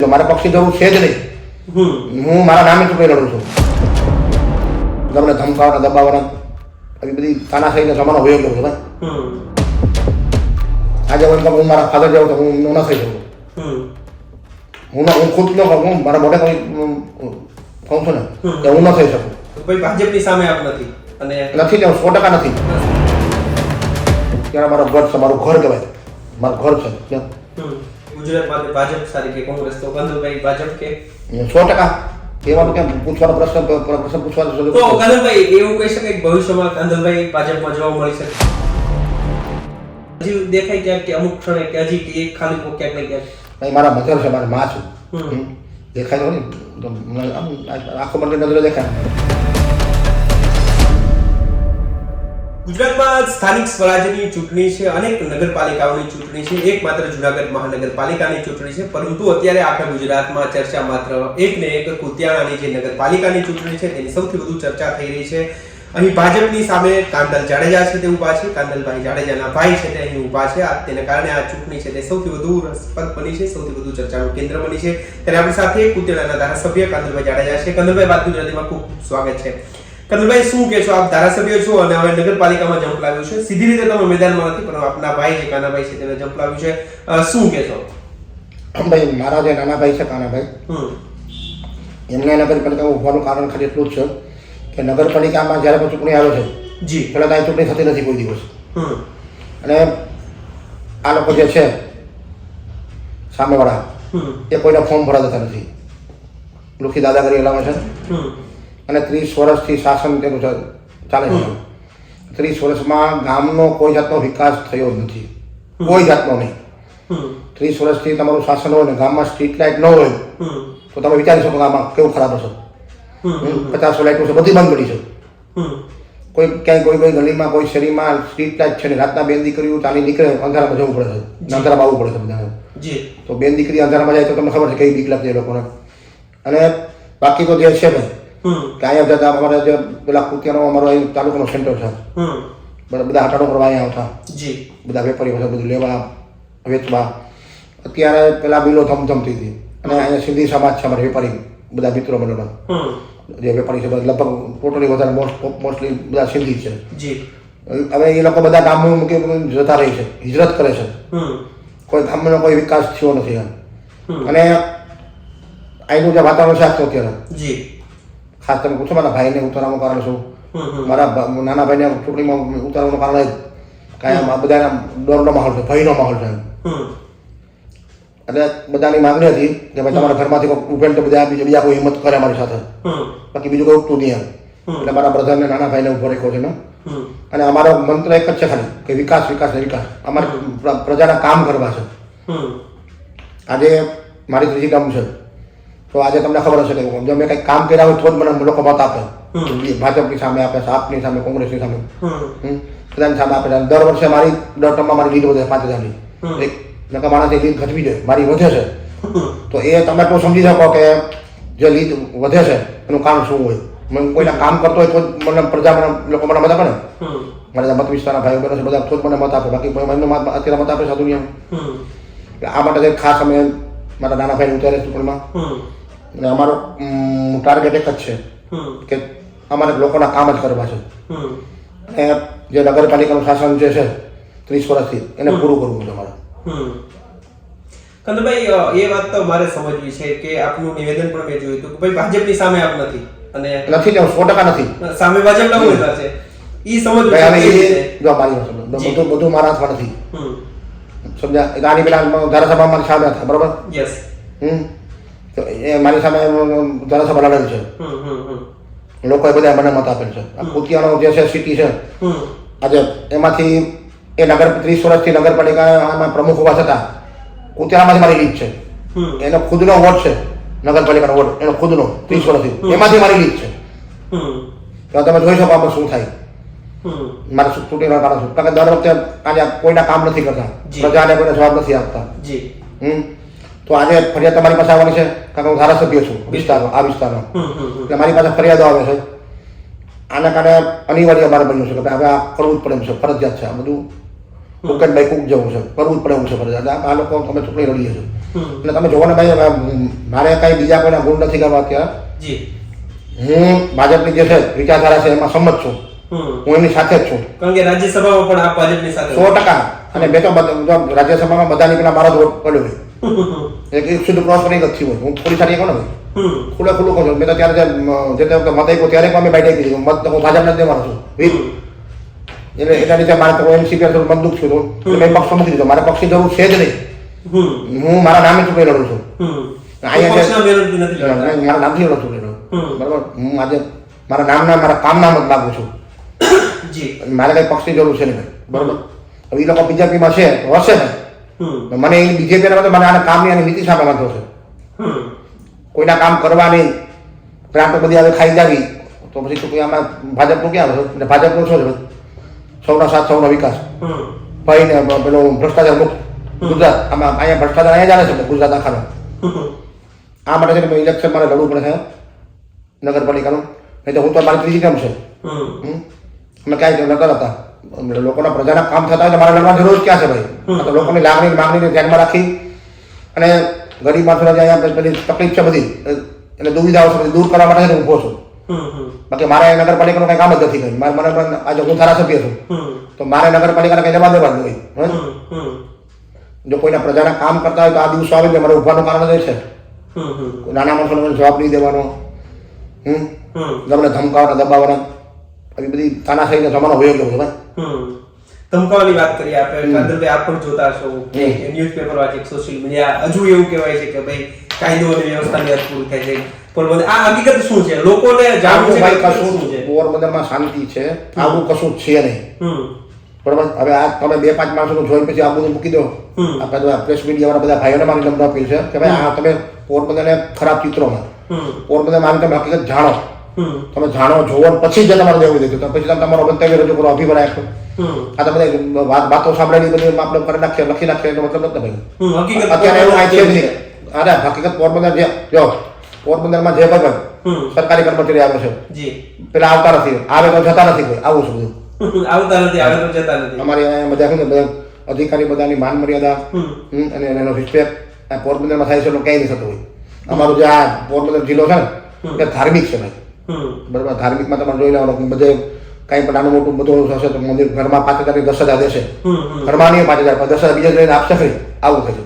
મારે પક્ષી જવું છે જ નહીં. હું મારા નામે ચૂંટણી લડું છું. તમને ધમકાવાના દબાવવાના આવી બધી તાનાશાહીનો જમાનો વયો ગયો છે ભાઈ. આજે હું મારા ફાધર જાઉં તો હું ન થઈ શકું. હું ખુદ ન હું મારા મોઢે કંઈ કહું છું ને કે હું ન થઈ શકું. ભાઈ ભાજપની સામે આપ નથી અને નથી ને 100% નથી. ત્યારે મારો ઘર છે, મારું ઘર કહેવાય, મારું ઘર છે. ગુજરાત માટે ભાજપ સારી કે કોંગ્રેસ? તો કંદલભાઈ ભાજપ કે 100%. એવાનું કેમ પૂછવાનો પ્રશ્ન પૂછવાનો તો કંદલભાઈ એવું કહી શકાય કે ભવિષ્યમાં કંદલભાઈ ભાજપમાં જોવા મળી શકે? હજી દેખાય ક્યાંક કે અમુક ક્ષણે કે હજી કે એક ખાલી ક્યાંક ને ક્યાંક નહીં, મારા મધર છે, મારી માં છું. દેખાય તો નહીં, આખો મને નજરે દેખાય. ગુજરાતમાં સ્થાનિક સ્વરાજ્યની ચૂંટણી છે, અનેક નગરપાલિકાઓની ચૂંટણી છે, એકમાત્ર જૂનાગઢ મહાનગરપાલિકાની ચૂંટણી છે. પરંતુ અત્યારે આખા ગુજરાતમાં ચર્ચા માત્ર એક ને એક કુતિયાણાની જે નગરપાલિકાની ચૂંટણી છે તેની સૌથી વધુ ચર્ચા થઈ રહી છે. અહીં ભાજપની સામે કાંદલ જાડેજા છે તે ઊભા છે, કાંદલભાઈ જાડેજાના ભાઈ છે તે અહીં ઊભા છે. તેને કારણે આ ચૂંટણી છે તે સૌથી વધુ રસપ્રદ બની છે, સૌથી વધુ ચર્ચાનું કેન્દ્ર બની છે. ત્યારે આપણી સાથે કુતિયાણાના ધારાસભ્ય કાંદલભાઈ જાડેજા છે. કાંદલભાઈ, વાત ગુજરાતીમાં ખૂબ સ્વાગત છે. કંદલભાઈ, શું કહેશો? આપ ધારાસભ્ય છો અને હવે નગરપાલિકામાં ઝંપલાવ્યું છે. સીધી રીતે તમે મેદાનમાં નથી, પણ આપના ભાઈ જે કાનાભાઈ છે તેને ઝંપલાવ્યું છે. શું કહેશો? ભાઈ, મારા જે નાના ભાઈ છે કાનાભાઈ, એમને નગરપાલિકામાં ઉભવાનું કારણ ખાલી એટલું જ છે કે નગરપાલિકામાં જ્યારે પણ ચૂંટણી આવે છે જી પહેલાં ત્યાં ચૂંટણી થતી નથી કોઈ દિવસ. અને આ લોકો જે છે સામેવાળા એ કોઈના ફોર્મ ભરા દેતા નથી. લુખી દાદાગીરી હલાવે છે અને 30 વર્ષથી શાસન તેનું ચાલે છે. 30 વર્ષમાં ગામનો કોઈ જાતનો વિકાસ થયો નથી, કોઈ જાતનો નહીં. 30 વર્ષથી તમારું શાસન હોય ને ગામમાં સ્ટ્રીટ લાઇટ ન હોય તો તમે વિચારી શકો ગામમાં કેવું ખરાબ હશે. 50 લાઇટો છે, બધી બંધ પડી છે. કોઈ ક્યાંય કોઈ ગલીમાં કોઈ શેરીમાં સ્ટ્રીટ લાઇટ છે ને રાતના બેન દીકરીઓ ચાલી નીકળે, અંધારામાં જવું પડે છે, અંધારામાં આવવું પડે છે બધાને. તો બેન દીકરી અંધારામાં જાય તો તમને ખબર છે કઈ બીક લાગતી એ લોકોને. અને બાકી તો જે છે ને કે અહીંયા જતા અમારે જે પેલા કુતિયાનો અમારો અહીં તાલુકાનો સેન્ટર છે, બધા હટાડો કરવા અહીંયા આવતા બધા વેપારીઓ છે, બધું લેવા વેચવા. અત્યારે પેલા બિલો ધમધમતી હતી અને અહીંયા સિંધી સમાજ છે, અમારા વેપારી બધા મિત્રો બનેલા જે વેપારી છે બધા લગભગ ટોટલી વધારે મોસ્ટલી બધા સિંધી છે. હવે એ લોકો બધા ગામમાં મૂકી જતા રહી છે, હિજરત કરે છે. કોઈ ગામનો કોઈ વિકાસ થયો નથી. અને અહીંનું જે વાતાવરણ છે આખું અત્યારે ખાસ તમે પૂછો મારા ભાઈને ઉતારવાનું કારણ શું? મારા નાના ભાઈને ચૂંટણીમાં ઉતારવાનું કારણ જ કાંઈ બધાના ડરનો માહોલ છે, ભયનો માહોલ છે. એટલે બધાની માંગણી હતી કે ભાઈ તમારા ઘરમાંથી કોઈ ઉભેલ તો બધા બીજા કોઈ હિંમત કરે અમારી સાથે, બાકી બીજું કોઈ ઉઠતું નહીં. એટલે મારા બ્રધરને નાના ભાઈને ઉભો રાખ્યો છે ને. અને અમારો મંત્ર એક જ છે ખાલી કે વિકાસ વિકાસ ને વિકાસ. અમારે પ્રજાના કામ કરવા છે. આજે મારી ત્રીજી કામ છે તો આજે તમને ખબર હશે કે જો મેં કંઈક કામ કર્યા હોય તો જ મને લોકો મત આપે. ભાજપની સામે આપે, આપની સામે, કોંગ્રેસની સામે, બધાની સામે આપે. દર વર્ષે મારી દર ટર્મમાં મારી લીડ વધે 5000ની. એક નકા માણસની લીડ ઘટવી જોઈએ, મારી વધે છે. તો એ તમે તો સમજી શકો કે જે લીડ વધે છે એનું કારણ શું હોય. મને કોઈના કામ કરતો હોય તો જ મને પ્રજા લોકો મને મત આપે ને. મારા મત વિસ્તારના ભાઈઓ બહેનો છે બધા તો જ મને મત આપે, બાકી કોઈ મને અત્યારે મત આપે છે દુનિયામાં. આ માટે ખાસ અમે મારા નાના ભાઈને ઉતારે ચૂંટણીમાં. અને અમારો ટાર્ગેટ એક જ છે કે અમારે લોકોના કામ જ કરવા છે. અને જે નગરપાલિકાનું શાસન જે છે 30 વર્ષથી એને પૂરું કરવું છે અમારે. કંદલભાઈ, એ વાત તો મારે સમજવી છે કે આપનું નિવેદન પણ મેં જોયું હતું કે ભાઈ ભાજપની સામે આપ નથી અને નથી ને 100% નથી. સામે ભાજપના ઉમેદવાર છે ઈ સમજવું છે. જો મારી વાત બધું મારા હાથમાં નથી. સમજ્યા? આની પેલા ધારાસભા મારી સામે હતા, બરોબર? યસ. તો એ મારી સામે ધારાસભા લડેલ છે. લોકોએ બધા મને મત આપેલ છે. આ કુતિયાનો જે છે સિટી છે આજે એમાંથી એ 30 વર્ષથી નગરપાલિકામાં પ્રમુખ હોવા છતાં કુતિયાણામાંથી મારી લીડ છે. એનો ખુદનો વોટ છે, નગરપાલિકાનો વોટ એનો ખુદનો 30 વર્ષથી એમાંથી મારી લીડ છે. તો તમે જોઈ શકો આપણે શું થાય. મારે ચૂંટણીનો કારણ શું? કારણ કે દર વખતે આજે કોઈના કામ નથી કરતા, પ્રજાને કોઈને જવાબ નથી આપતા. તો આજે ફરિયાદ તમારી પાસે આવવાની છે કારણ કે હું ધારાસભ્ય છું આ વિસ્તારનો. એટલે મારી પાસે ફરિયાદો આવે છે. આના કારણે અનિવાર્ય મારે બન્યું છે કે હવે આ કરવું જ પડે એમ છે, ફરજિયાત છે. આ બધું કુકનભાઈ કુક જેવું છે, કરવું જ પડે એવું છે ફરજિયાત. આ લોકો અમે ચૂંટણી લડીએ છીએ. એટલે તમે જોવો ને ભાઈ, મારે કાંઈ બીજા કોઈના ગુણ નથી કરવા અત્યારે. જી. હું ભાજપની જે છે વિચારધારા છે એમાં સંમત છું. હું એમની સાથે જ છું. કારણ કે રાજ્યસભામાં પણ આપ ભાજપની સાથે 100%. અને મેં તો રાજ્યસભામાં બધાની પેલા મારો જ વોટ પડ્યો હોય. એક સુધી ક્રોસ કરી નથી હોય. હું થોડી સારી કહું ને ભાઈ, ખુલ્લું કહું છું. મેં તો ત્યારે જે વખતે મત આપ્યો ત્યારે પણ મેં બાઈટ આપી દીધું. મત તો હું ભાજપને જ દેવાનો છું. એટલે એટલા રીતે મારે તો એનસીપી થોડું મત દુઃખ છું. એટલે મેં પક્ષ મૂકી દીધો. મારે પક્ષની જરૂર છે જ નહીં. હું મારા નામે ચૂંટણી લડું છું. મારા નામથી લડું છું. બરાબર. હું આજે મારા નામના મારા કામના મત માગું છું. મારે કઈ પક્ષની જરૂર છે નહીં. બરાબર. હવે એ લોકો બીજેપીમાં છે તો હશે ને. મને એ બીજેપી મને આના કામની અને નીતિ સામે વાંધો છે. કોઈના કામ કરવા નહીં, ગ્રાન્ટ બધી આવે ખાઈ જાવી તો પછી તો આમાં ભાજપનું ક્યાં આવે? ભાજપનું શું છે? સૌના સાથ સૌનો વિકાસ. ભાઈ ને પેલો ભ્રષ્ટાચાર મુક્ત ગુજરાત. આમાં અહીંયા ભ્રષ્ટાચાર અહીંયા જ આવે છે ગુજરાત આખામાં. આ માટે છે કે ઇલેક્શન મારે લડવું પડે છે નગરપાલિકાનું. નહીં તો હું તો મારી ત્રીજી ટર્મ છે. અમે ક્યાંય નતા હતા. લોકોના પ્રજાના કામ થતા હોય તો મારે લડવાની જરૂર ક્યાં છે ભાઈ? તો લોકોની લાગણી માંગણીને ધ્યાનમાં રાખી અને ગરીબ માણસોને જે અહીંયા પેલી તકલીફ છે બધી એટલે દુવિધાઓ છે બધી દૂર કરવા માટે હું ઊભો છું. બાકી મારે નગરપાલિકાનું કંઈ કામ જ નથી કર્યું. મને આજે હું ધારાસભ્ય છું તો મારે નગરપાલિકાને કંઈ લેવા દેવા નહીં હોય. જો કોઈના પ્રજાના કામ કરતા હોય તો આ દિવસો આવે છે મારે ઉભાનું કારણ જ છે. નાના માણસોને જવાબ નહીં દેવાનો, ગમને ધમકાવાના દબાવવાના, આવી બધી તાનાશાહીનો જમાનો વયો ગયો છે ભાઈ. ધમકાવાની વાત કરીએ આપણે, કાદરભાઈ આપ પણ જોતા છો કે ન્યૂઝપેપર વાંચે, સોશિયલ મીડિયા, હજુ એવું કહેવાય છે કે ભાઈ કાયદો અને વ્યવસ્થાની અદભુત થાય છે. પણ આ હકીકત શું છે? લોકોને જાણવું છે ભાઈ કશું છે. પોરબંદરમાં શાંતિ છે, આવું કશું છે નહીં. બરાબર. હવે આ તમે 2-5 માણસોનું જોઈને પછી આ બધું મૂકી દો. આપણે પ્રેસ મીડિયા વાળા બધા ભાઈઓને મારી નમ્ર અપીલ છે કે ભાઈ આ તમે પોરબંદરને ખરાબ ચિત્રોમાં, પોરબંદરમાં તમે હકીકત જાણો. તમે જાણો જોવો પછી જ તમારે દેવું દીધું તો પછી તમે તમારો મંતવ્ય રજૂ કરો, અભિપ્રાય આપો. આ તો બધા વાતો સાંભળેલી બધી આપણે કરી નાખીએ, લખી નાખીએ એનો મતલબ નથી ભાઈ. અત્યારે એવું કાંઈ છે જ નહીં. અરે હકીકત પોરબંદર જે જો પોરબંદરમાં જે ભાઈ સરકારી કર્મચારી આવે છે પેલા આવતા નથી, આવે તો જતા નથી કોઈ. આવું છે બધું. આવતા નથી, આવે તો જતા નથી. અમારી અહીંયા બધા શું બધા અધિકારી બધાની માન મર્યાદા અને એનો રિસ્પેક્ટ પોરબંદરમાં થાય છે ક્યાંય નહીં થતું હોય. અમારું જે આ પોરબંદર જિલ્લો છે ને એ ધાર્મિક છે ભાઈ. બરાબર. ધાર્મિકમાં તમારે જોઈ લેવાનું બધે કાંઈ પણ નાનું મોટું બધું હશે તો મંદિર ઘરમાં 5,000 10,000 દેશે. ઘરમાં નહીં 5,000 10,000 બીજા લઈને આપશે ખરી. આવું થશે.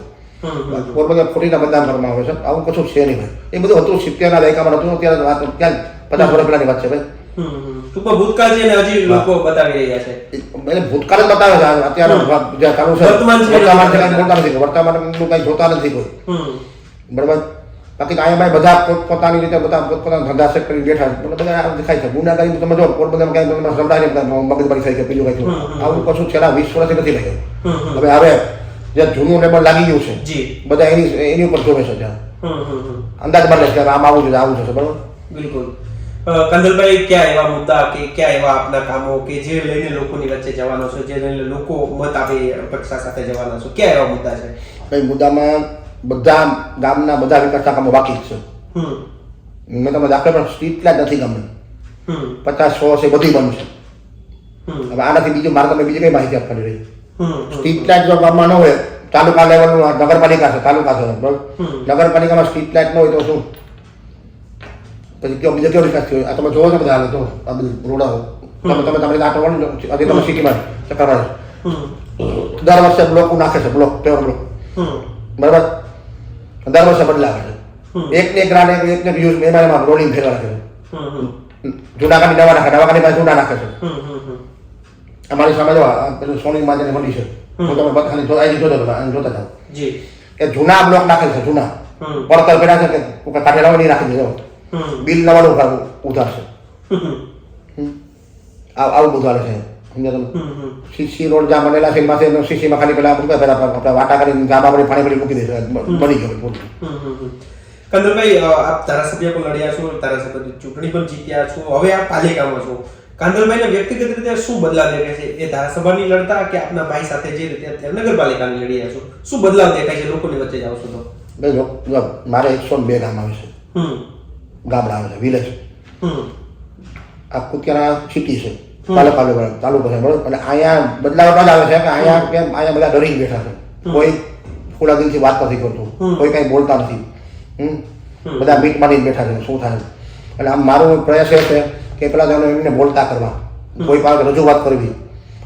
પોરબંદર ખોટીના બદનામ કરવામાં આવે છે. આવું કશું છે નહીં ભાઈ. એ બધું હતું 70ના દાયકામાં હતું. અત્યારે વાત ક્યાં 50 વર્ષ પહેલાની વાત છે ભાઈ. ભૂતકાળ છે ને હજી લોકો બતાવી રહ્યા છે. એટલે ભૂતકાળ જ બતાવે છે. અત્યારે જે ચાલુ છે વર્તમાન છે કાંઈ બોલતા નથી, વર્તમાનનું કંઈ જોતા નથી કોઈ. બરાબર. બાકી અહીંયા ભાઈ બધા પોતાની રીતે બધા પોતાના ધંધા સેટ કરી બેઠા છે. બધા દેખાય છે. ગુનાગારી તમે જો પોરબંદરમાં ક્યાંય તમે સંભળાય મગજમારી થઈ છે બીજું કઈ આવું કશું છેલ્લા 20 વર્ષથી નથી લાગ્યું. હવે જે જૂનું લેબલ લાગી ગયું છે બધા એની ઉપર જોવે છે. અંદાજ બદલે છે આમ આવું છે આવું છે. બરાબર. બિલકુલ. કંદલભાઈ, ક્યાં એવા મુદ્દા કે ક્યાં એવા આપના કામો કે જે લઈને લોકોની વચ્ચે જવાનો છો, જે લઈને લોકો મત આપે અપેક્ષા સાથે જવાના છો, ક્યાં એવા મુદ્દા છે? ભાઈ મુદ્દામાં બધા ગામના બધા વિકાસના કામો બાકી જ છે. મેં તમે દાખલા પણ સ્ટ્રીટ લાઇટ નથી ગામની 50-100 છે બધી બંધ છે. હવે આનાથી બીજું મારે તમે બીજી કઈ માહિતી આપવાની રહી? સ્ટ્રીટ લાઇટ જો ગામમાં ન હોય, તાલુકા લેવલનું નગરપાલિકા છે, તાલુકા છે બરાબર. નગરપાલિકામાં સ્ટ્રીટ લાઇટ ન હોય તો શું પછી કયો બીજો કેવો વિકાસ થયો? આ તમે જોવો છો બધા હાલે તો આ બધું રોડા તમે તમારી આટો વળો હજી તમે સિટીમાં ચક્કર મારે દર વર્ષે બ્લોક નાખે છે, બ્લોક પેવર બ્લોક બરાબર. દર વર્ષે બદલાવે છે. એકને એક રાને એકને યુઝ એમાં રોડિંગ ફેરવા રાખે છે. જૂનાકાની દવા નાખે, દવાખાની પાસે જૂના નાખે છે. અમારી સામે જો પેલું સોની માજને મંડી છે, હું તમે બધાની જોતા જાઓ. એ જૂના બ્લોક નાખે છે, જૂના પડતર પેલા છે કે કાઢેલા નહીં રાખી દેજો, બિલ નવાનું ઉધારશે. આવું બધું હાલે છે. સમજ્યા તમે? સીસી રોડ જ્યાં બનેલા છે એમાં સીસીમાં ખાલી પેલા આપણે વાટા કરીને ગામમાં પાણી પડી મૂકી દેશે, બની ગયું. કંદલભાઈ, આપ ધારાસભ્ય પણ લડ્યા છો, ધારાસભ્ય ચૂંટણી પણ જીત્યા છો, હવે આપ પાલિકામાં છો. કાંદલભાઈને વ્યક્તિગત રીતે શું બદલાવ દેખાય છે? એ ધારાસભાની લડતા કે આપના ભાઈ સાથે જે રીતે અત્યારે નગરપાલિકાની લડી રહ્યા છો, શું બદલાવ દેખાય છે? લોકોની વચ્ચે જાવ છો તો ભાઈ મારે 102 ગામ આવે છે, ગામડા આવે છે, વિલેજ. આ કુતિયાના સિટી છે, તાલુકો છે બરોબર. અને અહીંયા બદલાવ જ આવે છે કે અહીંયા બધા ડરીને બેઠા છે. ખુલ્લા દિલથી વાત નથી કરતો, કોઈ કાંઈ બોલતા નથી. બધા મીટ મારીને બેઠા છે, શું થાય. એટલે આમ મારો પ્રયાસ એ છે કે પેલા તો એમને બોલતા કરવા, કોઈ પાસે રજૂઆત કરવી,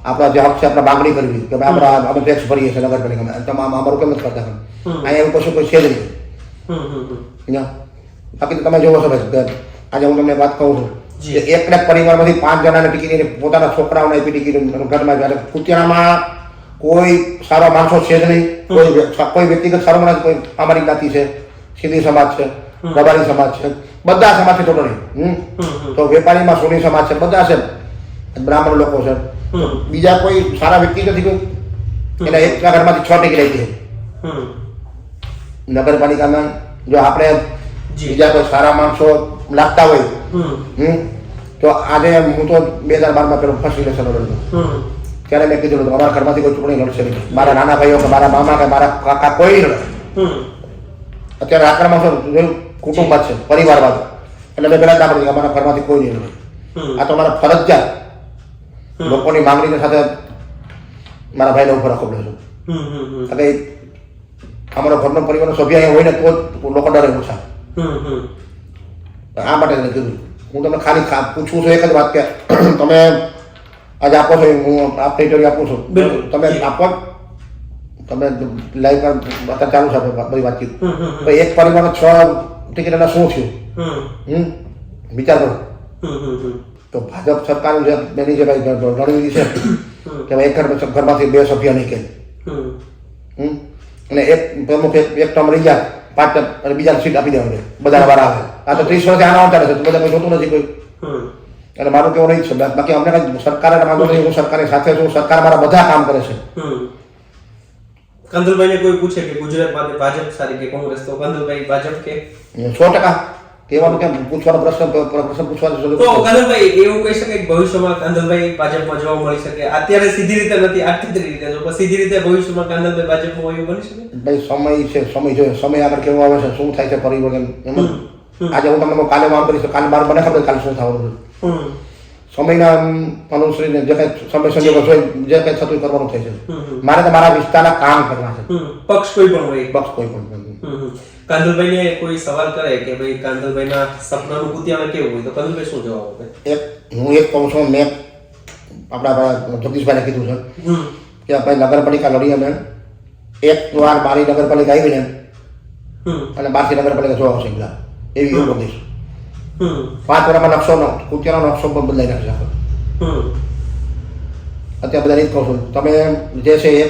આપણા જે હક છે આપણે માગણી કરવી કે ભાઈ આપણા અમે ટેક્સ ભરીએ છીએ નગરપાલિકામાં, તમે અમારું કેમ નથી કરતા. અહીંયા એવું કશું કોઈ છે જ નહીં. બાકી તો તમે જોવો છો ભાઈ, આજે હું તમને વાત કહું છું કે એકને પરિવારમાંથી 5 જણાને ટિકિટ પોતાના છોકરાઓને આપી ટિકિટ ઘરમાં. એટલે કુતિયાણામાં કોઈ સારા માણસો છે જ નહીં, કોઈ વ્યક્તિગત સારો માણસ, કોઈ અમારી જ્ઞાતિ છે, સિંધી સમાજ છે, રબારી સમાજ છે, બધા સમાજ છે ટોટલી. તો વેપારીમાં સોની સમાજ છે, બધા છે, બ્રાહ્મણ લોકો છે, બીજા કોઈ સારા વ્યક્તિ નથી કોઈ. એટલે એક ઘરમાંથી 6 ટિકિટ આવી છે નગરપાલિકામાં. જો આપણે બીજા કોઈ સારા માણસો લાગતા હોય તો આજે હું તો 2012માં પેલો ફર્સ્ટ ઇલેક્શન લડતો, ત્યારે મેં કીધું અમારા ઘરમાંથી કોઈ ચૂંટણી લડશે નહીં, મારા નાના ભાઈઓ કે મારા મામા કે મારા કાકા કોઈ નહીં લડે. અત્યારે આકરા માણસો કુટુંબ જ છે, પરિવારવાદ. એટલે મેં પહેલાં જ આપણે અમારા ઘરમાંથી કોઈ નહીં લડે. આ તો અમારા ફરજિયાત લોકોની માંગણી સાથે મારા ભાઈને ઉપર રાખવો પડે છે. એટલે અમારો ઘરનો પરિવારનો સભ્ય અહીંયા હોય ને તો લોકો ડરે ઓછા. આ માટે મેં કીધું. હું તમને ખાલી પૂછું છું એક જ વાત કે તમે આજે આપો છો, હું આપને ઇન્ટરવ્યુ આપું છું, તમે આપો, તમે લાઈવ પર અત્યારે ચાલુ છે બધી વાતચીત. તો એક પરિવારનો 6 ટિકિટ શું થયું વિચાર કરો. તો ભાજપ સરકારનું જે બેની જે રણનીતિ છે કે ભાઈ એક ઘરમાંથી 2 સભ્ય નહીં કે, અને એક પ્રમુખ એક ટર્મ રહી જાય 5 અને બીજા સીટ આપી દેવાની, બધા વાર આવે. આ તો 30 વર્ષથી આના ચાલે છે, બધા કોઈ જોતું નથી કોઈ. એટલે મારું કેવું નહીં છે. બાકી અમને કઈ સરકારે માંગુ નહીં, હું સરકારની સાથે છું, સરકાર મારા બધા કામ કરે છે. કંદલભાઈને કોઈ પૂછે કે ગુજરાતમાં ભાજપ સારી કે કોંગ્રેસ, તો કંદલભાઈ ભાજપ કે 100% કહેવાનું કેમ, પૂછવાનો પ્રશ્ન પૂછવાનો. તો કંદલભાઈ એવું કહી શકે કે ભવિષ્યમાં કંદલભાઈ ભાજપમાં જોવા મળી શકે? અત્યારે સીધી રીતે નથી, આર્થિક રીતે જો સીધી રીતે ભવિષ્યમાં કંદલભાઈ ભાજપમાં એવું બની શકે? ભાઈ સમય છે, સમય જોઈએ, સમય આગળ કેવું આવે છે, શું થાય છે પરિવર્તન. એમ આજે હું તમને કાલે આમ કરીશ, કાલે મારે મને ખબર કાલે શું થવાનું છે. સમયના અનુસરીને જે કઈ સમય સંજોગો હોય, જે કઈ થતું કરવાનું થાય છે. મારે તો મારા વિસ્તારના કામ કરવા છે. પક્ષ કોઈ પણ હોય, પક્ષ કોઈ પણ. કાંદલભાઈને કોઈ સવાલ કરે કે ભાઈ કાંદલભાઈના સપનાનું કુતિયાણા કેવું હોય, તો કાંદલભાઈ શું જવાબ આપે? હું એક કહું છું, મેં આપણા જગદીશભાઈને કીધું છે કે ભાઈ નગરપાલિકા લડી અમે એક વાર મારી નગરપાલિકા આવી ને અને બહારથી નગરપાલિકા જોવા આવશે બધા, એવી એવું કહીશ. 5 વર્ષમાં નકશો કુતિયાનો નકશો પણ બદલાઈ નાખશે. અત્યારે બધા એ જ કહું છું, તમે જે છે એ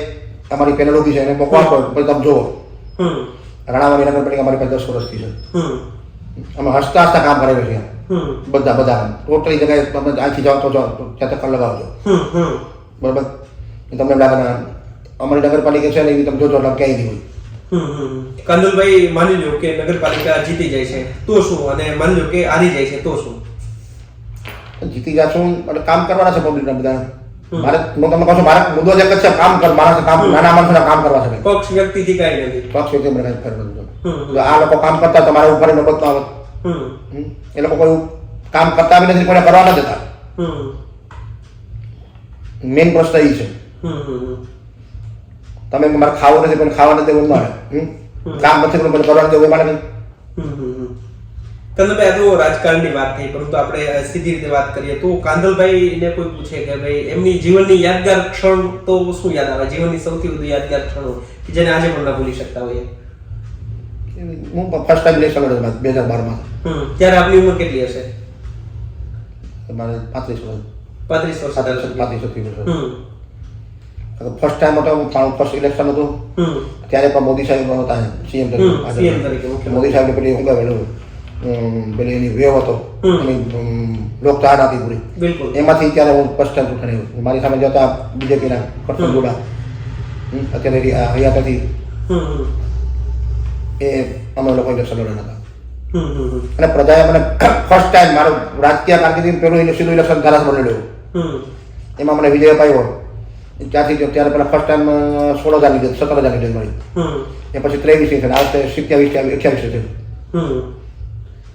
અમારી પેનલ ઉભી છે એને મોકલો, પછી તમે જુઓ. રાણાવાડી નગરપાલિકા અમારી પાસે 10 વર્ષથી છે. અમે હસતા હસતા કામ કરેલું છે બધા ટોટલી જગ્યાએ. તમે અહીંથી જાઓ તો ત્યાં ચક્કર લગાવજો, બરાબર? તમને એમ લાગે અમારી નગરપાલિકા છે ને એવી તમે જોજો ક્યાંય નહીં હોય. કંદલભાઈ માની લો કે નગરપાલિકા જીતી જાય છે તો શું, અને માની લો કે હારી જાય છે તો શું? જીતી જશું એટલે કામ કરવાના છે પબ્લિકના બધા. મારે હું તમને કહું છું, મારે મુદ્દો જ એક જ છે, કામ કર. માણસ કામ, નાના માણસોના કામ કરવા છે. પક્ષ વ્યક્તિથી કાંઈ નથી, પક્ષ વ્યક્તિ મને કાંઈ ફરક નથી. આ લોકો કામ કરતા તો મારા ઉપર નબળતો આવે. એ લોકો કોઈ કામ કરતા બી નથી, કોઈને કરવા નથી દેતા. મેઇન પ્રશ્ન એ છે. તમે મારે ખાવું નથી પણ ખાવા નથી એવું મારે, કામ નથી પણ કરવા નથી એવું મારે. કંદલભાઈ આ તો રાજકારણની વાત થઈ, પરંતુ આપણે સીધી રીતે વાત કરીએ તો કાંદલભાઈને કોઈ પૂછે કે ભાઈ એમની જીવનની યાદગાર ક્ષણ તો શું યાદ આવે? જીવનની સૌથી વધુ યાદગાર ક્ષણો કે જેને આજે પણ ના ભૂલી શકતા હોઈએ. હું ફર્સ્ટ ટાઈમ ઇલેક્શન લડ્યો 2012માં. ત્યારે આપની ઉંમર કેટલી હશે? મારે 35 વર્ષ. 35 વર્ષ. ફર્સ્ટ ટાઈમ હતો, ફર્સ્ટ ઇલેક્શન હતું. ત્યારે પણ મોદી સાહેબ હતા સીએમ તરીકે. મોદી સાહેબ પેલી હું કહેવાય પેલી એની વેવ હતો, એની લોકચાહના હતી પૂરી. એમાંથી ત્યારે હું ફર્સ્ટ ટાઈમ ચૂંટણી. મારી સામે જતા બીજેપીના કરશન જોડા અત્યારે હયાત હતી, એ અમે લોકો ઇલેક્શન લડ્યા હતા. અને પ્રજાએ મને ફર્સ્ટ ટાઈમ મારું રાજકીય કારકિર્દી પેલું સીધું ઇલેક્શન ધારાસભા લડ્યું, એમાં મને વિજય અપાયો. ત્યાંથી ત્યારે પેલા ફર્સ્ટ ટાઈમ 16,000 લીધે, 17,000 લીધે મળી. એ પછી 23 છે, આ વખતે 27 28 છે.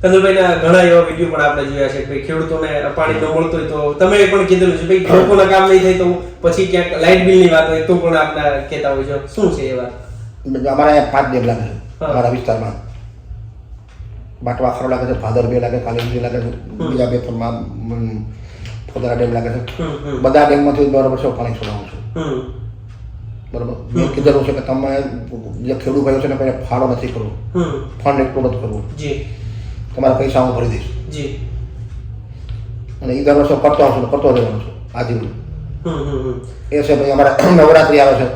કંદલભાઈના ઘણા એવા વિડીયો પણ આપણે જોયા છે કે ખેડૂતોને પાણી ન મળતું હોય તો તમે પણ કીધેલું છે ભાઈ લોકોના કામ નહીં થાય તો પછી ક્યાંક લાઇટ બિલની વાત હોય તો પણ આપણે કહેતા હોય છે. શું છે એ વાત? અમારે અહીંયા 5 ડેમ લાગે છે હા. અમારા વિસ્તારમાં. બાટવા ખરો લાગે છે, ભાદર 2 લાગે, કાલી લાગે છે, બીજા 2 ફોદરા ડેમ લાગે છે. બધા ડેમમાંથી બરાબર છે પાણી છોડાવું છું. બરાબર. મેં કીધેલું છે કે તમે જે ખેડૂત ભાઈઓ છે ને પહેલાં ફાળો નથી કરવો, ફંડ એટલું નથી કરવું, જી તમારા પૈસા હું ભરી દઈશ. જી અને એ દર વર્ષે કરતો આવશું, કરતો રહેવાનો છું આજીવન. એ છે ભાઈ અમારે નવરાત્રિ આવે છે,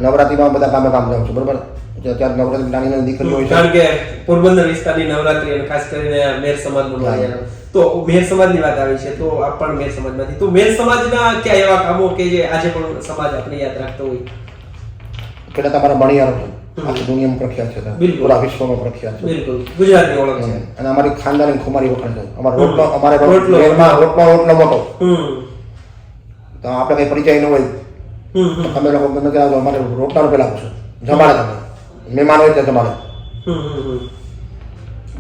નવરાત્રિમાં બધા કામ જાઉં છું. બરાબર. અત્યારે નવરાત્રિ નાની નાની દીકરીઓ હોય છે. કારણ કે પોરબંદર વિસ્તારની નવરાત્રી અને ખાસ કરીને મેર સમાજનું માન્યતા. તો મેર સમાજની વાત આવી છે, તો આપ પણ મેર સમાજમાંથી. તો મેર સમાજના ક્યાં એવા કામો કે જે આજે પણ સમાજ આપણે યાદ રાખતો હોય? પેલા તમારા મણિયારો છે, આખી દુનિયામાં પ્રખ્યાત છે, બિલકુલ. પૂરા વિશ્વમાં પ્રખ્યાત છે. બિલકુલ ગુજરાતની ઓળખ છે. અને અમારી ખાનદાની ખુમારી વખણ છે. અમારો રોટલો, અમારે રોટલો. રોટલો મોટો. તો આપણે કઈ પરિચય ન હોય તો તમે લોકો ગમે ત્યાં જાઓ, અમારે રોટલાનો પેલા પૂછો, જમાડે તમે મહેમાન હોય ત્યાં જમાડે.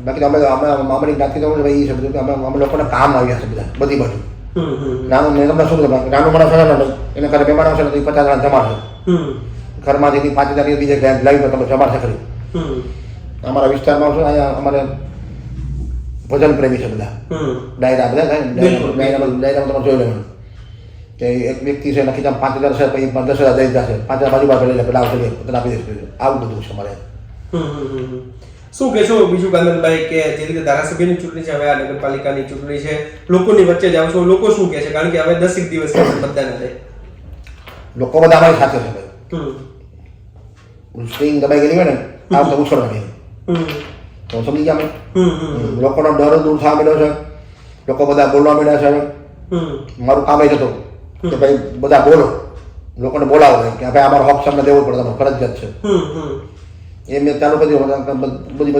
બાકી તો અમે અમારી જ્ઞાતિ તો એ છે બધું કે અમે લોકોને કામ આવ્યા છે બધા, બધી બાજુ. નાનું મેં તમને શું કીધું, નાનું માણસ હોય ને એને ઘરે મહેમાન આવશે ને તો 50 જણા જમાડશે. ઘરમાંથી 5,000 બીજે લાવી તમે જમાડશે ખરી. અમારા વિસ્તારમાં શું અહીંયા અમારે ભજન પ્રેમી છે બધા, ડાયરા બધા થાય ને, ડાયરામાં તમે જોઈ લેવાનું કે એક વ્યક્તિ છે નક્કી 5,000 છે, પછી 10,000 દઈ જશે, 5,000 બાજુ પાસે લઈ લે, પેલા આવશે તને આપી દઈશ. આવું બધું છે અમારે. શું કહેશો બીજું કાંદનભાઈ, કે જે રીતે ધારાસભ્યની ચૂંટણી છે, હવે આ નગરપાલિકાની ચૂંટણી છે, લોકોની વચ્ચે જાવ છો, લોકો શું કહે છે? કારણ કે હવે 10 દિવસ મતદાન છે, લોકો બધા અમારી સાથે છે ભાઈ. સ્પ્રિંગ દબાઈ ગયેલી હોય ને આ તો ઉછળવાની તો સમજી ગયા અમે. લોકોનો ડર દૂર થવા મળ્યો છે, લોકો બધા બોલવા મળ્યા છે. મારું કામ એ જ હતું કે ભાઈ બધા બોલો, લોકોને બોલાવો કે ભાઈ અમારો હક સામે દેવો પડે, તમારે ફરજિયાત છે. એ મેં ચાલુ કર્યું, બધી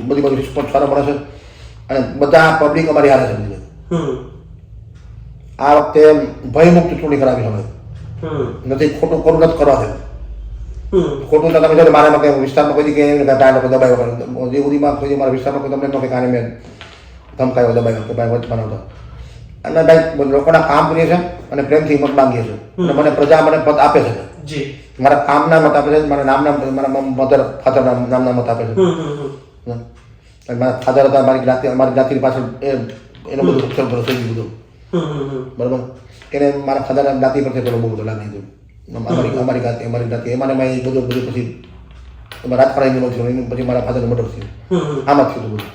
બધી રિસ્પોન્સ સારો મળે છે અને બધા પબ્લિક અમારી હારે છે. આ વખતે ભયમુક્ત ચૂંટણી કરાવી છે અમે. નથી ખોટું ખોટું નથી કરવા દેવું. ખોટું તો તમે જો મારા કે વિસ્તારમાં કોઈ જગ્યાએ લોકો દબાયો, જે સુધીમાં કોઈ મારા વિસ્તારમાં કોઈ તમને ન કે કાને મેં ધમકાયો, દબાયો કે ભાઈ વચ બનાવતો. અને ભાઈ લોકોના કામ કરીએ છીએ અને પ્રેમથી મત માંગીએ છીએ અને મને પ્રજા મને મત આપે છે. જી મારા કામના મત આપે છે, મારા નામના, મારા મધર ફાધર નામના મત આપે છે. મારા ફાધર હતા અમારી જ્ઞાતિની પાછળ એનું બધું ઉત્સવ ભરોસે બધું. બરાબર. એને મારા ફાધરના જ્ઞાતિ પરથી પેલો બહુ બધું લાગી હતું. અમારી જ્ઞાતિ એમાં મેં બધું પછી રાજકારણ થયું, પછી મારા ફાધરનું મર્ડર થયું. આમાં જ થયું બધું.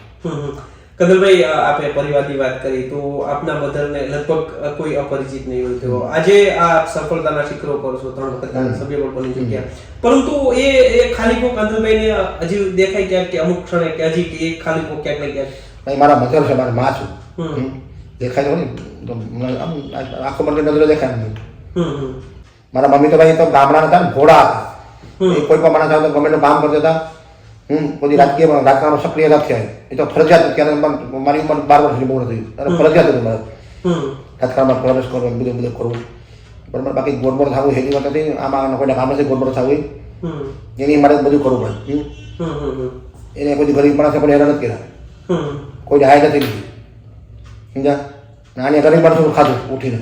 કંદનભાઈ, આપે પરિવારની વાત કરી તો આપના મધરને લગભગ કોઈ અપરિચિત નહીં હોય, તો આજે આ સફળતાના શિખરો પર છો, 3 વખત સભ્ય પણ બની ચૂક્યા, પરંતુ એ ખાલીપો કંદનભાઈને હજી દેખાય ક્યાંક કે અમુક ક્ષણે કે હજી કે એ ખાલીપો ક્યાંક ને ક્યાંક? મારા મધર છે, મારા માં છું, દેખાય તો ને આખો મને નજરે દેખાય નહીં. મારા મમ્મી તો ભાઈ તો ગામડા હતા ને, ઘોડા હતા. એ કોઈ પણ માણસ આવે તો ગમે કામ કરતા હતા. કોઈ રાજકારણમાં સક્રિય નથી થયા. એ તો ફરજિયાત, ત્યારે મારી ઉંમર 12 વર્ષની બહુ નથી અને ફરજિયાત હતું મારે રાજકારણમાં પ્રવેશ કરવો, બધું બધું કરવું. બરાબર. બાકી ગોળબોળ થવું હેલી વાત હતી. આમાં કોઈને કામ નથી ગોળબોળ થવું, એની મારે બધું કરવું પડે. એને કોઈ ગરીબ માણસે પણ હેરાન નથી કર્યા, કોઈ હાય નથી લીધી. સમજ્યા? આને ગરીબ માણસો ખાધું ઉઠીને.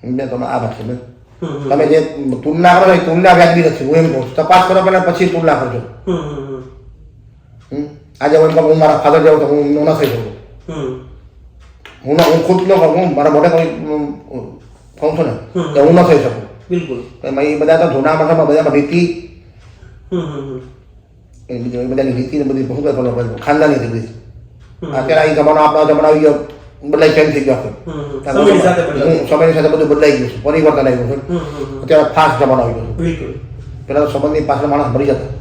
સમજ્યા? તમે આ વાત છે. તમે જે તુલના કરો એ તુલના વ્યાજબી નથી. હું એમ કહું, તપાસ કરો પહેલા પછી તુલના કરજો. આજે હું મારા ફાધર જાઉં તો હું ન થઈ શકું. હું ખુદ ન કહું, હું મારા મોઢે કોઈ કહું છું ને તો હું ન થઈ શકું. બિલકુલ. એ બધા તો જૂના માણસોમાં બધામાં રીતિ, એ બધાની રીતિ ને બધી શું ખાનદાની હતી બધી. અત્યારે આ જમાનો આપણો જમાનો આવી ગયો, બદલાઈ ચેન્જ થઈ ગયો. સમયની સાથે બધું બદલાઈ ગયું છે, પરિવર્તન આવી ગયું છે. અત્યારે ફાસ્ટ જમાનો આવી ગયો છે. પેલા તો સંબંધની પાછળ માણસ મરી જતા.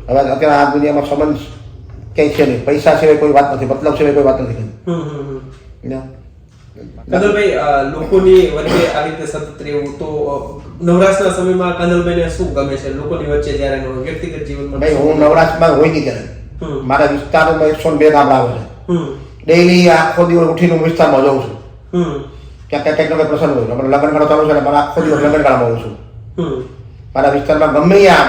હવે અત્યારે આ દુનિયામાં સંબંધ ક્યાંય છે નહીં. પૈસા સિવાય કોઈ વાત નથી, મતલબ સિવાય કોઈ વાત નથી. કંદનભાઈ, લોકોની વચ્ચે આવી રીતે સતત રહેવું, તો નવરાશના સમયમાં કંદનભાઈને શું ગમે છે લોકોની વચ્ચે જ્યારે વ્યક્તિગત જીવનમાં? ભાઈ હું નવરાશમાં હોય નહીં ત્યારે મારા વિસ્તારમાં 102 ગામડા આવે છે. ડેઈલી આખો દિવસ ઉઠીને હું વિસ્તારમાં જાઉં છું. ક્યાંક કંઈક નવો પ્રસંગ હોય, મને લગ્નગાળો ચાલુ છે, મારા આખો દિવસ લગ્નગાળામાં હોઉં છું. મારા વિસ્તારમાં ગમે ત્યાં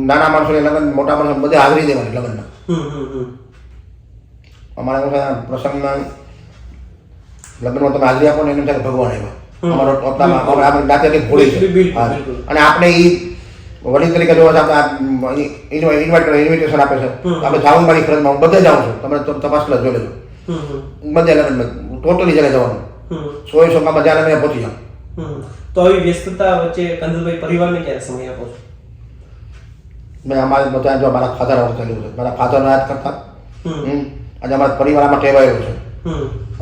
નાના માણસોને લગ્ન, મોટા માણસો બધે હાજરી દેવાની લગ્નમાં. અમારા પ્રસંગમાં લગ્નમાં તમે હાજરી આપો ને એમ થાય ભગવાન આવ્યા. અમારો આપણી જાતે ભોળી છે અને આપણે એ વડીલ તરીકે જોવા આપણે ઇન્વિટેશન આપે છે આપણે જાવું મારી ફરજમાં હું બધે જાઉં છું તમે તપાસ કરી જોઈ લેજો બધે લગ્નમાં ટોટલી જગ્યાએ જવાનું 100 કામમાં જ્યારે મેં પહોંચી જાઉં. તો આવી વ્યસ્તતા વચ્ચે કંદલભાઈ પરિવારને ક્યારે સમય આપો છો? મેં અમારે બધા જો મારા ફાધર આવડે ચાલ્યું છે મારા ફાધરને યાદ કરતા આજે અમારા પરિવાર આમાં ટેવાયેલો છે.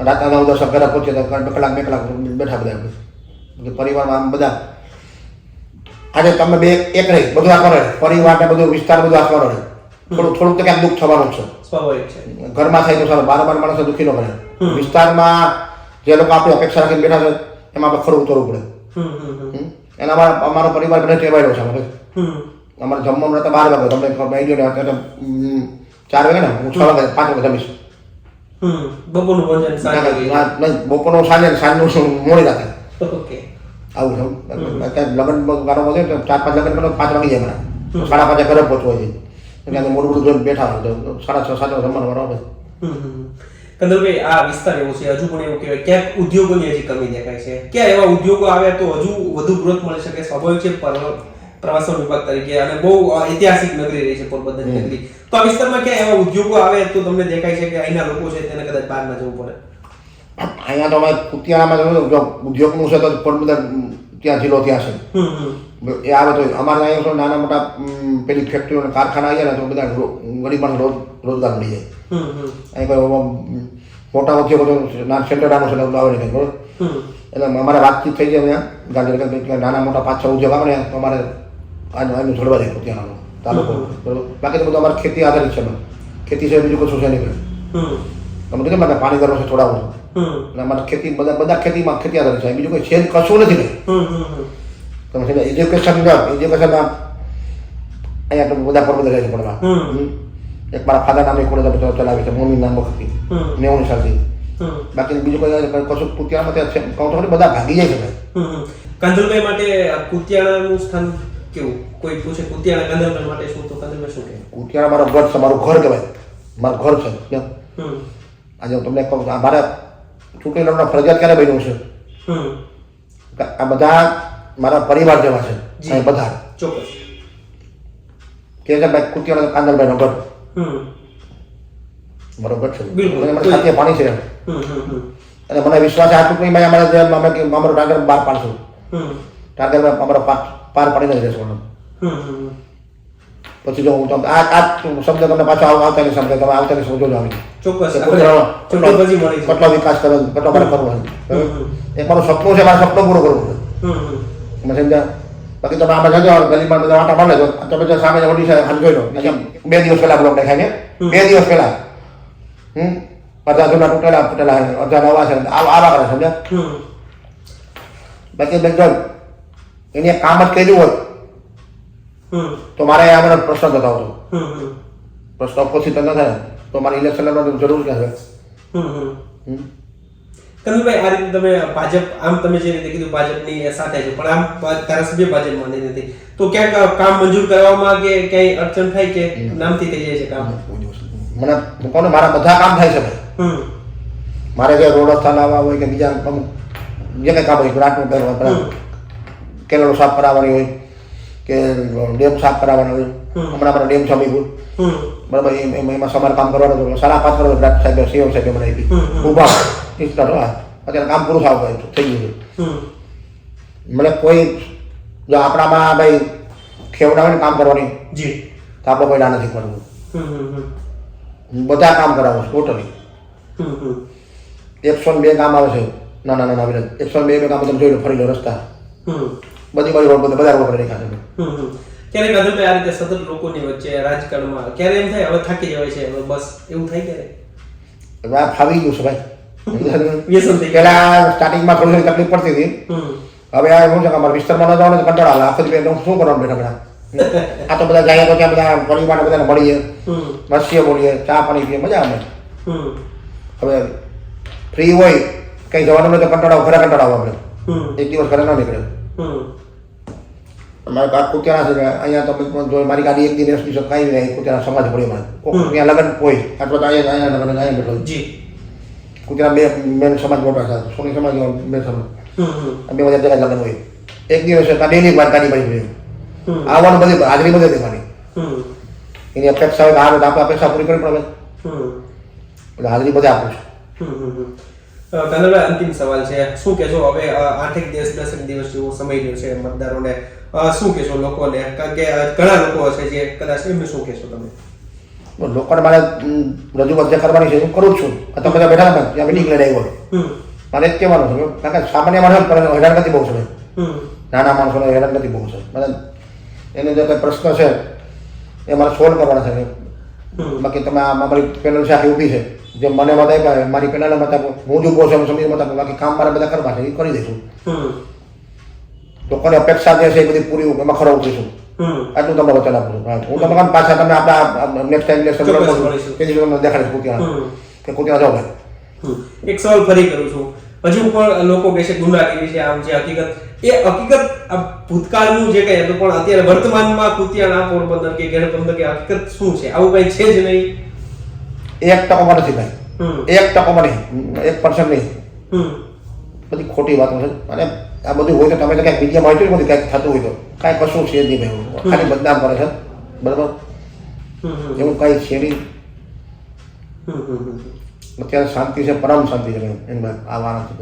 રાતના 9-10 ઘરે પહોંચે તો 2 કલાક બેઠા બધા પરિવારમાં આમ બધા આજે તમે બે એક રહી બધું આખો રહે પરિવારને બધું વિસ્તાર બધું આખો રહે થોડુંક તો ક્યાંક દુઃખ થવાનું છે સ્વાભાવિક છે. ઘરમાં થાય તો સારું બાર માણસો દુઃખી ન કરે વિસ્તારમાં જે લોકો આપણી અપેક્ષા રાખીને બેઠા છે એમાં આપણે ખરું ઉતરવું પડે. એના અમારો પરિવાર બધે ટેવાયેલો છે હવે અમારે જમવાનું રહેતા 12 વાગે તમને આઈડિયા 4 વાગે ને હું 6 વાગે 5 વાગે જમીશ. બપોરનું ભોજન સાંજે નહીં બપોરનું સાંજનું મોડી રાતે ઓકે આવું છે. લગ્ન ગાળો વધે તો 4-5 લગ્ન કરો 5 વાગી જાય મારા 5:30 ઘરે પહોંચવા જાય એટલે મોડું જોઈને બેઠા હોય તો 6:30-7 જમવાનું બરાબર. કંદલભાઈ આ વિસ્તાર એવો છે હજુ પણ એવું કહેવાય ક્યાંક ઉદ્યોગોની હજી કમી દેખાય છે. ક્યાં એવા ઉદ્યોગો આવ્યા તો હજુ વધુ ગ્રોથ મળી શકે? સ્વાભાવિક છે પ્રવાસન વિભાગ તરીકે અને બહુ ઐતિહાસિક નગરી રહી છે પોરબંદર નગરી. તો આ વિસ્તારમાં ક્યાં એવા ઉદ્યોગો આવે તો તમને દેખાય છે કે અહીંના લોકો છે તેને કદાચ બહાર ના જવું પડે? અહીંયા તો અમે કુતિયાણામાં જો ઉદ્યોગનું છે તો પોરબંદર ત્યાં જિલ્લો ત્યાં છે એ આવે તો અમારે અહીંયા તો નાના મોટા પેલી ફેક્ટરીઓ અને કારખાના આવ્યા ને તો બધા ગરીબ માણસ રોજગાર મળી જાય. અહીં કોઈ મોટા ઉદ્યોગો તો સેન્ટર નાનું છે આવે નહીં બરોબર એટલે અમારે વાતચીત થઈ જાય ત્યાં ગાંધીનગર નાના મોટા 5-6 ઉદ્યોગ આવે ને તો અમારે આનું જોડવા જાય કુતિયાણાનો તાલુકો બરોબર. બાકી તો બધું અમારે ખેતી આધારિત છે ખેતી છે બીજું કશું છે નહીં. તમે કીધું મારે પાણી દર વર્ષે છોડાવું છું એટલે અમારે ખેતી બધા ખેતીમાં ખેતી આધારિત છે બીજું કોઈ છે કશું નથી કંઈ. તમે સમજો એજ્યુકેશનમાં અહીંયા તો બધા પોરબંદર રહે છે પડવા. એક મારા ફાધર નામની કોલેજ ચલાવી છે મમ્મી નામ વખતથી 90 સાલથી. બાકી બીજું કોઈ કશું કુતિયાણામાં ત્યાં કહું તો બધા ભાગી જાય છે ભાઈ. કંદલભાઈ માટે કુતિયાણાનું સ્થાન કેવું? કોઈ પૂછે કુતિયાણા કંદલભાઈ માટે શું તો કંદલભાઈ શું કહે? કુતિયાણા મારો ગઢ છે મારું ઘર કહેવાય મારું ઘર છે. આજે હું તમને કહું મારે ચૂંટણી લડવાનું ફરજિયાત ક્યારે બન્યું છે? આ બધા મારા પરિવાર જેવા છે બધા ચોક્કસ કે છે ભાઈ કુતિયાણા કાંદલભાઈનો ગઢ મારો ગઢ છે મને ખાતે પાણી છે અને મને વિશ્વાસ છે આ ચૂંટણીમાં અમારે જે અમારો ટાર્ગેટ 12 પાડશું ટાર્ગેટમાં અમારો પાર પાડીને જ રહેશું. પછી જો હું તમને આ શબ્દ તમને પાછો આવતા નહીં સમજે તમે આવતા નહીં સમજો આવી ચોક્કસ કેટલો વિકાસ કરો કેટલો મારે કરવો એક મારું સપનું છે મારું સપનું પૂરું કરવું તમે સમજ્યા. બાકી તમે આમાં જજો ગલીમાં બધા વાટા પાડે તો તમે જો સામે ઓડી છે હાલ જોઈ લો 2 દિવસ પહેલા બ્લોક દેખાય છે 2 દિવસ પહેલા અડધા જૂના તૂટેલા અડધા નવા છે આવા કરે સમજ્યા. બાકી બેન જો એને કામ જ કર્યું હોય તો મારે આ પ્રશ્ન થતા હતો પ્રશ્ન ઓપોઝિટ ન થાય તો મારે ઇલેક્શન લડવાની જરૂર ક્યાં છે? કંદલભાઈ આ રીતે તમે ભાજપ આમ તમે જે રીતે કીધું ભાજપની સાથે છો પણ આમ ધારાસભ્ય ભાજપમાં નથી તો ક્યાંક કામ મંજૂર કરવામાં કે ક્યાંય અડચણ થાય કે નામથી થઈ જાય છે કામ? મને કહું ને મારા બધા કામ થાય છે ભાઈ. મારે જે રોડ રસ્તા લાવવા હોય કે બીજા જે કંઈ કામ હોય ગ્રાન્ટનું કેનાલો સાફ કરાવવાની હોય કે ડેમ સાફ કરાવવાનો હોય હમણાં મારા ડેમ સમીપુર બરાબર એમાં સમાર કામ કરવાનું હતું 5.5 કરોડ સાહેબ સીએમ સાહેબે મને આપી ઉભા અત્યારે કામ પૂરું થવા થઈ ગયું છે. મને કોઈ જો આપણામાં ભાઈ ખેવડાવે ને કામ કરવાની જી તો આપણે કોઈ ના નથી કરવું બધા કામ કરાવું ટોટલી 102 કામ આવે છે નાના નાના વિરોધ 102 કામ તમે જોઈ લો ફરી લો રસ્તા બધી બાજુ રોડ બધા રોડ પર દેખાશે. ક્યારેક કંદલભાઈ આ રીતે સતત લોકોની વચ્ચે રાજકારણમાં ક્યારે એમ થાય હવે થાકી જવાય છે હવે બસ એવું થાય ક્યારે? ફાવી ગયું છે ભાઈ. વ્યસન થઈ પેલા સ્ટાર્ટિંગમાં થોડી તકલીફ પડતી હતી હવે આ શું છે કે અમારા વિસ્તારમાં ન જવાનું કંટાળો આવે આખો દિવસ શું કરવાનું બેઠા બેઠા આ તો બધા જાય તો ત્યાં બધા પરિવારને બધાને મળીએ મસ્તીઓ બોલીએ ચા પાણી પીએ મજા આવે. હવે ફ્રી હોય કંઈ જવાનું નહીં તો કંટાળો ઘરે કંટાળો આવે આપણે એક દિવસ ઘરે ન નીકળે. મારે કુતિયાણા છે અહીંયા તમે મારી ગાડી એક દિવસ ની કાંઈ નહીં કુતિયાણા સમાજ પડી મને ત્યાં લગ્ન હોય આટલો તો અહીંયા લગ્ન અહીંયા બેઠો કુતિયાણા 2 મેન સમાજ મોટા છે સોની સમાજ બે સમાજ 2 બધા જગ્યા લગ્ન હોય એક દિવસ ડેલી મારી ગાડી પડી આવવાનું બધી હાજરી બધે દેવાની. હમ એની અપેક્ષા હોય કે આવે તો આપણે અપેક્ષા પૂરી કરવી પડે. હમ એટલે હાજરી બધે આપું છું. કાનલભાઈ, અંતિમ સવાલ છે, શું કહેશો હવે 8 દિવસ જેવો સમય રહ્યો છે મતદારોને, શું કહેશો લોકોને? કારણ કે ઘણા લોકો હશે જે કદાચ એમને શું કહેશો તમે? લોકોને મારે રજૂઆત જે કરવાની છે હું કરું જ છું. તમે બધા બેઠા હતા ત્યાં મિટિંગ લઈ આવ્યો મારે જ કહેવાનું છે. કારણ કે સામાન્ય માણસ હેરાનગતિ બહુ છે. નાના માણસોને હેરાનગતિ બહુ છે. મતલબ એને જે કંઈ પ્રશ્ન છે એ મારે સોલ્વ કરવાના છે. બાકી તમે આ મારી પેનલ છે આખી ઊભી છે, જે મને મત આપ્યા મારી પેનલને મત આપો, હું જ ઊભો છું એમ સમજી મત આપો. બાકી કામ મારે બધા કરવા છે એ કરી દઈશું. લોકોની અપેક્ષા જે છે એ બધી પૂરી એમાં ખરો ઉતરીશું. આટલું તમને વચન આપું છું. હું તમને પાછા તમે આપણા નેક્સ્ટ ટાઈમ તમને દેખાડીશ કુતિયાણા કે કુતિયાણા જાઓ ભાઈ. એક સવાલ ફરી કરું છું, હજુ પણ લોકો કહે છે ગુંડાગીરી છે, આમ છે, હકીકત એ હકીકત આ ભૂતકાળનું જે કંઈ હતું પણ અત્યારે વર્તમાનમાં કુતિયાણા, પોરબંદર કે ગેરબંદર કે હકીકત શું છે? આવું કંઈ છે જ નહીં. 1% નથી ભાઈ, 1% નહીં, 1% નહીં. બધી ખોટી વાતો છે. અને આ બધું હોય તો તમે તો ક્યાંક મીડિયામાં હોય તો બધું ક્યાંક થતું હોય તો કાંઈ કશું છે જ નહીં ભાઈ. ખાલી બદનામ કરે છે. બરાબર, એવું કાંઈ છે નહીં. અત્યારે શાંતિ છે, પરમ શાંતિ છે એમાં આવવાના છે.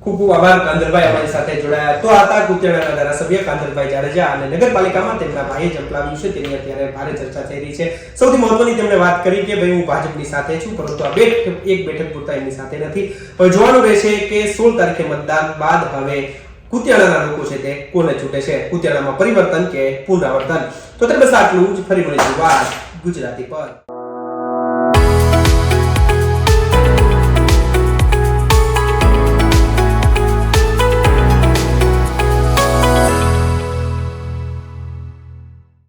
ખૂબ ખૂબ આભાર કાંદલભાઈ અમારી સાથે જોડાયા. તો આ હતા કુતિયાણાના ધારાસભ્ય કાંદલભાઈ જાડેજા, અને નગરપાલિકામાં તેમના ભાઈએ ઝંપલાવ્યું છે તેની અત્યારે ભારે ચર્ચા થઈ રહી છે. સૌથી મહત્વની તેમણે વાત કરી કે ભાઈ હું ભાજપની સાથે છું, પરંતુ આ એક બેઠક પૂરતા એમની સાથે નથી. હવે જોવાનું રહેશે કે 16 તારીખે મતદાન બાદ હવે કુતિયાણાના લોકો છે તે કોને છૂટે છે, કુતિયાણામાં પરિવર્તન કે પુનરાવર્તન. તો ત્યારે બસ આટલું જ. ફરી મળીશું વાત ગુજરાતી પર.